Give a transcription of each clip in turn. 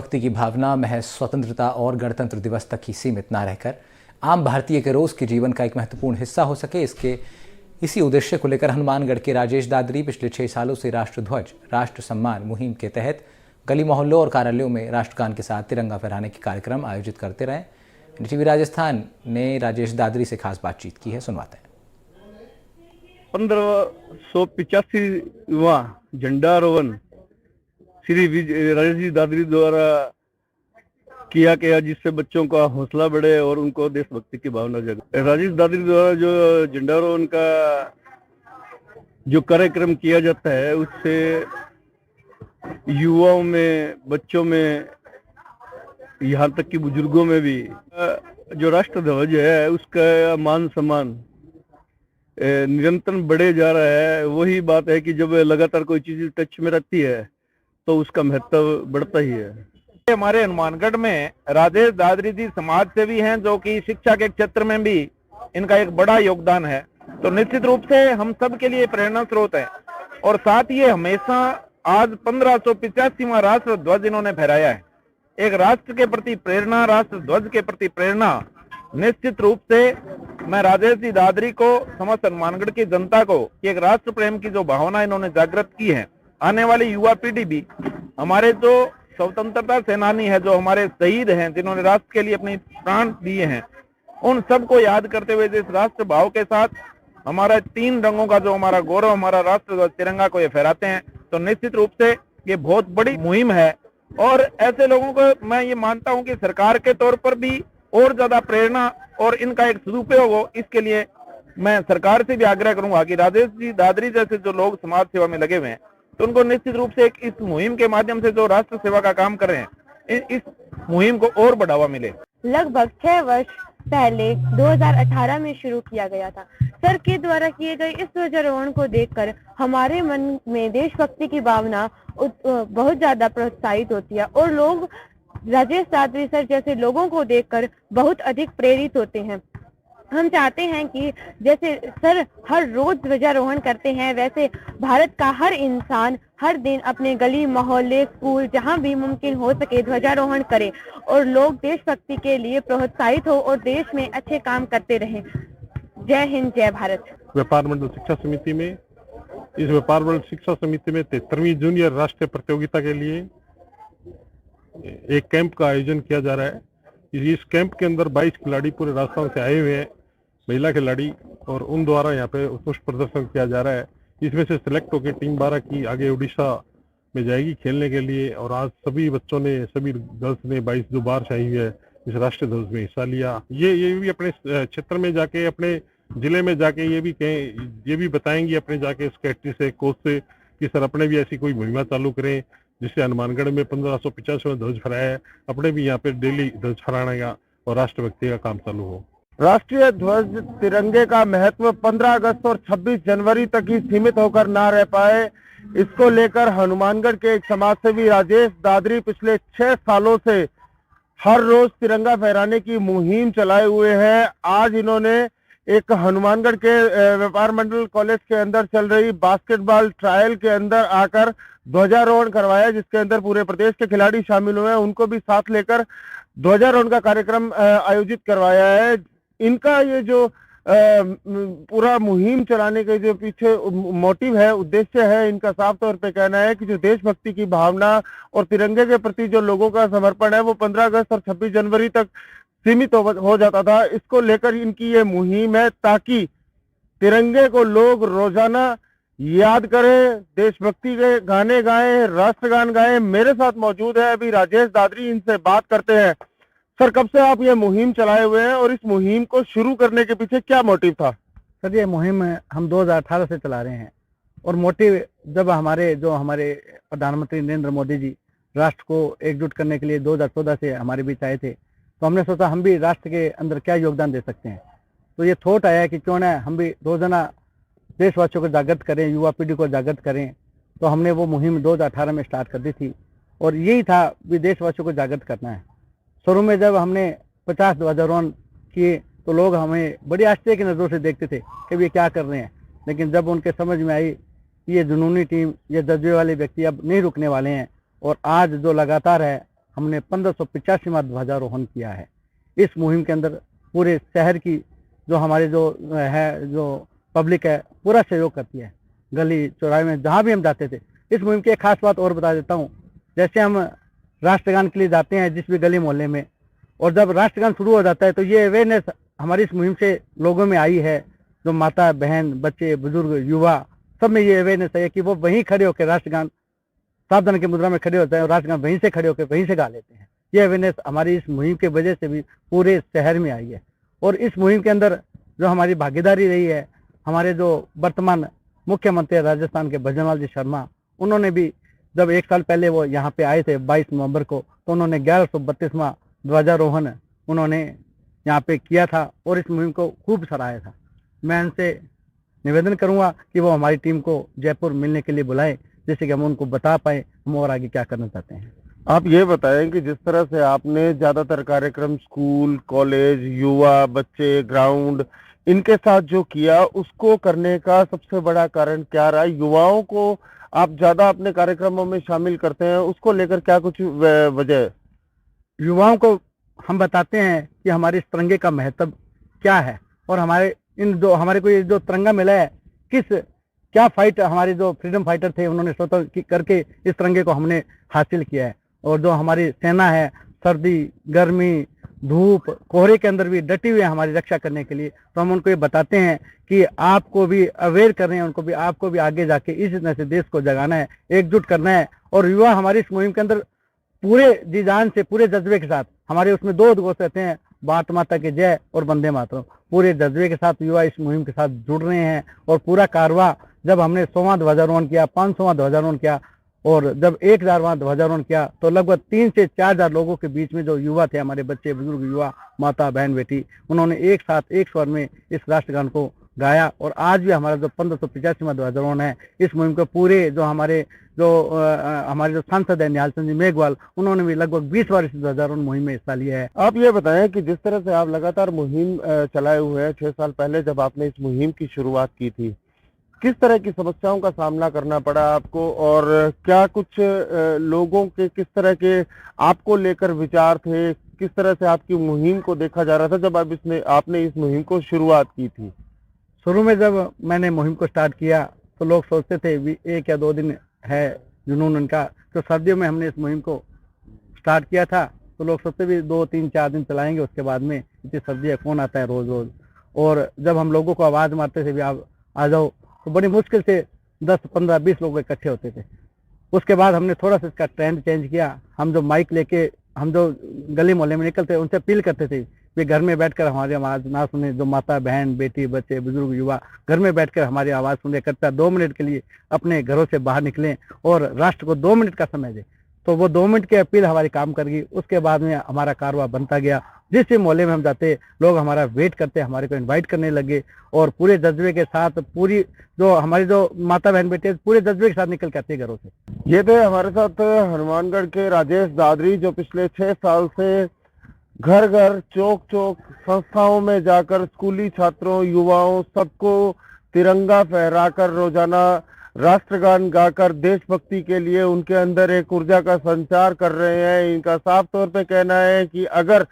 भक्ति की भावना महज स्वतंत्रता और गणतंत्र दिवस तक ही सीमित न रहकर आम भारतीय के रोज के जीवन का एक महत्वपूर्ण हिस्सा हो सके, इसी उद्देश्य को लेकर हनुमानगढ़ के राजेश दादरी पिछले 6 सालों से राष्ट्रध्वज राष्ट्र सम्मान मुहिम के तहत गली मोहल्लों और कार्यालयों में राष्ट्रगान के साथ तिरंगा फहराने के कार्यक्रम आयोजित करते रहे। NDTV राजस्थान ने राजेश दादरी से खास बातचीत की है, सुनवाते हैं। 1585वां झंडारोहण श्री राजेश दादरी द्वारा किया गया, जिससे बच्चों का हौसला बढ़े और उनको देशभक्ति की भावना जगे। राजेश दादरी द्वारा जो झंडारोहण का जो कार्यक्रम किया जाता है, उससे युवाओं में, बच्चों में, यहाँ तक कि बुजुर्गों में भी जो राष्ट्रध्वज है उसका मान सम्मान निरंतर बढ़े जा रहा है। वही बात है कि जब लगातार कोई चीज टच में रहती है तो उसका महत्व बढ़ता ही है। हमारे हनुमानगढ़ में राजेश दादरी जी समाज सेवी हैं, जो कि शिक्षा के क्षेत्र में भी इनका एक बड़ा योगदान है। तो निश्चित रूप से हम सब के लिए प्रेरणा स्रोत है। और साथ ये हमेशा आज 1585वां राष्ट्र ध्वज इन्होंने फहराया है। एक राष्ट्र के प्रति प्रेरणा, राष्ट्र ध्वज के प्रति प्रेरणा। निश्चित रूप से मैं राजेश जी दादरी को, समस्त हनुमानगढ़ की जनता को एक राष्ट्र प्रेम की जो भावना इन्होंने जागृत की है, आने वाली युवा पीढ़ी भी, हमारे जो स्वतंत्रता सेनानी है, जो हमारे शहीद हैं, जिन्होंने राष्ट्र के लिए अपने प्राण दिए हैं, उन सबको याद करते हुए जिस राष्ट्र भाव के साथ हमारा 3 रंगों का जो हमारा गौरव, हमारा राष्ट्र तिरंगा को ये फहराते हैं, तो निश्चित रूप से ये बहुत बड़ी मुहिम है। और ऐसे लोगों को मैं ये मानता हूं कि सरकार के तौर पर भी और ज्यादा प्रेरणा और इनका एक सदुपयोग हो, इसके लिए मैं सरकार से भी आग्रह करूंगा कि राजेश जी दादरी जैसे जो लोग समाज सेवा में लगे हुए हैं, तो उनको निश्चित रूप से इस मुहिम के माध्यम से जो राष्ट्र सेवा का काम कर रहे हैं, इस मुहिम को और बढ़ावा मिले। लगभग 6 वर्ष पहले 2018 में शुरू किया गया था। सर के द्वारा किए गए इस ध्वजारोहण को देखकर हमारे मन में देशभक्ति की भावना बहुत ज्यादा प्रोत्साहित होती है और लोग राजेश दादरी सर जैसे लोगों को देखकर बहुत अधिक प्रेरित होते हैं। हम चाहते हैं कि जैसे सर हर रोज ध्वजारोहण करते हैं, वैसे भारत का हर इंसान हर दिन अपने गली मोहल्ले, स्कूल, जहां भी मुमकिन हो सके ध्वजारोहण करे और लोग देशभक्ति के लिए प्रोत्साहित हो और देश में अच्छे काम करते रहें। जय हिंद, जय भारत। व्यापार मंडल शिक्षा समिति में, इस व्यापार मंडल शिक्षा समिति में 73वीं जूनियर राष्ट्रीय प्रतियोगिता के लिए एक कैंप का आयोजन किया जा रहा है। इस कैंप के अंदर 22 खिलाड़ी पूरे राजस्थान से आए हुए हैं, महिला खिलाड़ी, और उन द्वारा यहाँ पे उत्कृष्ट प्रदर्शन किया जा रहा है। इसमें से सिलेक्ट होकर टीम 12 की आगे उड़ीसा में जाएगी खेलने के लिए। और आज सभी बच्चों ने, सभी गर्ल्स ने 22 जो बार से आई हुई है, इस राष्ट्रीय ध्वज में हिस्सा लिया। ये भी अपने क्षेत्र में जाके, अपने जिले में जाके ये भी बताएंगी अपने जाके सेक्रेटरी से, कोच से, कि सर अपने भी ऐसी कोई मुहिम चालू करें जिससे हनुमानगढ़ में 1585वां ध्वज फहराया है, अपने भी यहाँ पे डेली ध्वज फहराने का और राष्ट्रभक्ति का काम चालू हो। राष्ट्रीय ध्वज तिरंगे का महत्व 15 अगस्त और 26 जनवरी तक ही सीमित होकर ना रह पाए, इसको लेकर हनुमानगढ़ के एक समाजसेवी राजेश दादरी पिछले 6 सालों से हर रोज तिरंगा फहराने की मुहिम चलाए हुए हैं। आज इन्होंने एक हनुमानगढ़ के व्यापार मंडल कॉलेज के अंदर चल रही बास्केटबॉल ट्रायल के अंदर आकर ध्वजारोहण करवाया, जिसके अंदर पूरे प्रदेश के खिलाड़ी शामिल हुए हैं। उनको भी साथ लेकर ध्वजारोहण का कार्यक्रम आयोजित करवाया है। इनका ये जो पूरा मुहिम चलाने के जो पीछे मोटिव है, उद्देश्य है, इनका साफ तौर पे कहना है कि जो देशभक्ति की भावना और तिरंगे के प्रति जो लोगों का समर्पण है, वो 15 अगस्त और 26 जनवरी तक सीमित हो जाता था। इसको लेकर इनकी ये मुहिम है, ताकि तिरंगे को लोग रोजाना याद करें, देशभक्ति के गाने गाएं, राष्ट्रगान गाएं। मेरे साथ मौजूद है अभी राजेश दादरी, इनसे बात करते हैं। सर, कब से आप ये मुहिम चलाए हुए हैं और इस मुहिम को शुरू करने के पीछे क्या मोटिव था? सर, ये मुहिम हम 2018 से चला रहे हैं और मोटिव जब हमारे प्रधानमंत्री नरेंद्र मोदी जी राष्ट्र को एकजुट करने के लिए 2014 से हमारे बीच आए थे, तो हमने सोचा हम भी राष्ट्र के अंदर क्या योगदान दे सकते हैं। तो ये थॉट आया कि क्यों ना हम भी रोजाना देशवासियों को जागृत करें, युवा पीढ़ी को जागृत करें। तो हमने वो मुहिम 2018 में स्टार्ट कर दी थी और यही था भी देशवासियों को जागृत करना है। शुरू में जब हमने 50 ध्वजारोहण किए तो लोग हमें बड़ी आश्चर्य की नज़रों से देखते थे कि ये क्या कर रहे हैं, लेकिन जब उनके समझ में आई कि ये जुनूनी टीम, ये जज्बे वाले व्यक्ति अब नहीं रुकने वाले हैं और आज जो लगातार है हमने 1585वां ध्वजारोहण किया है। इस मुहिम के अंदर पूरे शहर की जो हमारे जो पब्लिक है पूरा सहयोग करती है। गली चौराहे में जहाँ भी हम जाते थे। इस मुहिम की एक खास बात और बता देता हूँ, जैसे हम राष्ट्रगान के लिए जाते हैं जिस भी गली मोहल्ले में, और जब राष्ट्रगान शुरू हो जाता है तो ये अवेयरनेस हमारी इस मुहिम से लोगों में आई है। जो माता बहन बच्चे बुजुर्ग युवा सब में ये अवेयरनेस है कि वो वहीं खड़े होकर राष्ट्रगान सावधान की मुद्रा में खड़े होते हैं और राष्ट्रगान वहीं से खड़े होकर वहीं से गा लेते हैं। ये अवेयरनेस हमारी इस मुहिम की वजह से भी पूरे शहर में आई है। और इस मुहिम के अंदर जो हमारी भागीदारी रही है, हमारे जो वर्तमान मुख्यमंत्री राजस्थान के भजनलाल जी शर्मा, उन्होंने भी जब 1 साल पहले वो यहाँ पे आए थे 22 नवंबर को, तो उन्होंने 1132वां ध्वजारोहण उन्होंने यहाँ पे किया था और इस मुहिम को खूब सराहा था। मैं उनसे निवेदन करूंगा कि वो हमारी टीम को जयपुर मिलने के लिए बुलाएं, जिससे कि हम उनको बता पाए हम और आगे क्या करना चाहते हैं। आप ये बताएं कि जिस तरह से आपने ज्यादातर कार्यक्रम स्कूल, कॉलेज, युवा, बच्चे, ग्राउंड इनके साथ जो किया, उसको करने का सबसे बड़ा कारण क्या रहा? युवाओं को आप ज्यादा अपने कार्यक्रमों में शामिल करते हैं, उसको लेकर क्या कुछ वजह है? युवाओं को हम बताते हैं कि हमारे इस तिरंगे का महत्व क्या है और हमारे हमारे को ये जो तिरंगा मिला है, क्या फाइट हमारे जो फ्रीडम फाइटर थे उन्होंने स्वतंत्र करके इस तिरंगे को हमने हासिल किया है। और जो हमारी सेना है सर्दी गर्मी धूप कोहरे के अंदर भी डटी हुई है हमारी रक्षा करने के लिए, तो हम उनको ये बताते हैं कि आपको भी अवेयर कर रहे हैं, उनको भी आपको भी आगे जाके इस तरह से देश को जगाना है, एकजुट करना है। और युवा हमारी इस मुहिम के अंदर पूरे जी जान से पूरे जज्बे के साथ, हमारे उसमें 2 उद्घोष रहते हैं, भारत माता की जय और वंदे मातरम, पूरे जज्बे के साथ युवा इस मुहिम के साथ जुड़ रहे हैं। और पूरा कारवां जब हमने 100वां ध्वजारोहण किया, 500वां ध्वजारोहण किया और जब 1000वां ध्वजारोहण किया, तो लगभग 3 से 4000 लोगों के बीच में जो युवा थे, हमारे बच्चे बुजुर्ग युवा माता बहन बेटी, उन्होंने एक साथ एक स्वर में इस राष्ट्रगान को गाया। और आज भी हमारा जो 1585वां ध्वजारोहण है, इस मुहिम को पूरे जो हमारे जो सांसद है निहाल चंद जी मेघवाल, उन्होंने भी लगभग 20 बार इस ध्वजारोहण मुहिम में हिस्सा लिया है। आप ये बताएं कि जिस तरह से आप लगातार मुहिम चलाए हुए हैं, 6 साल पहले जब आपने इस मुहिम की शुरुआत की थी, किस तरह की समस्याओं का सामना करना पड़ा आपको और क्या कुछ लोगों के किस तरह के आपको लेकर विचार थे, किस तरह से आपकी मुहिम को देखा जा रहा था जब आपने इस मुहिम को शुरुआत की थी? शुरू में जब मैंने मुहिम को स्टार्ट किया तो लोग सोचते थे 1 या 2 दिन है जुनून उनका, तो सर्दियों में हमने इस मुहिम को स्टार्ट किया था तो लोग सोचते भी 2, 3, 4 दिन चलाएंगे, उसके बाद में इतनी सर्दी है कौन आता है रोज रोज। और जब हम लोगों को आवाज मारते थे भी आप आ जाओ, तो बड़ी मुश्किल से 10, 15, 20 लोग इकट्ठे होते थे। उसके बाद हमने थोड़ा सा इसका ट्रेंड चेंज किया। हम जो माइक लेके हम जो गली मोहल्ले में निकलते उनसे अपील करते थे वे घर में बैठकर हमारी आवाज ना सुने, जो माता बहन बेटी बच्चे बुजुर्ग युवा घर में बैठकर हमारी आवाज सुने, कृपया 2 मिनट के लिए अपने घरों से बाहर निकलें और राष्ट्र को 2 मिनट का समय दें। तो वो 2 मिनट की अपील हमारी काम कर गई। उसके बाद में हमारा कारवां बनता गया, जिस भी मोहल्ले में हम जाते लोग हमारा वेट करते, हमारे को इनवाइट करने लगे और पूरे जज्बे के साथ पूरी जो हमारी जो माता बहन बेटे पूरे जज्बे के साथ निकल के आते घरों से। ये थे हमारे साथ हनुमानगढ़ के राजेश दादरी, जो पिछले 6 साल से घर घर चौक चौक संस्थाओं में जाकर स्कूली छात्रों युवाओं सबको तिरंगा फहराकर रोजाना राष्ट्रगान गाकर देशभक्ति के लिए उनके अंदर एक ऊर्जा का संचार कर रहे हैं। इनका साफ तौर पे कहना है कि अगर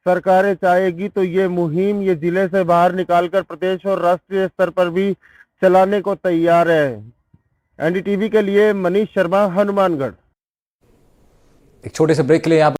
सरकारें चाहेगी तो ये मुहिम ये जिले से बाहर निकालकर प्रदेश और राष्ट्रीय स्तर पर भी चलाने को तैयार है। एनडीटीवी के लिए मनीष शर्मा, हनुमानगढ़। एक छोटे से ब्रेक के लिए यहाँ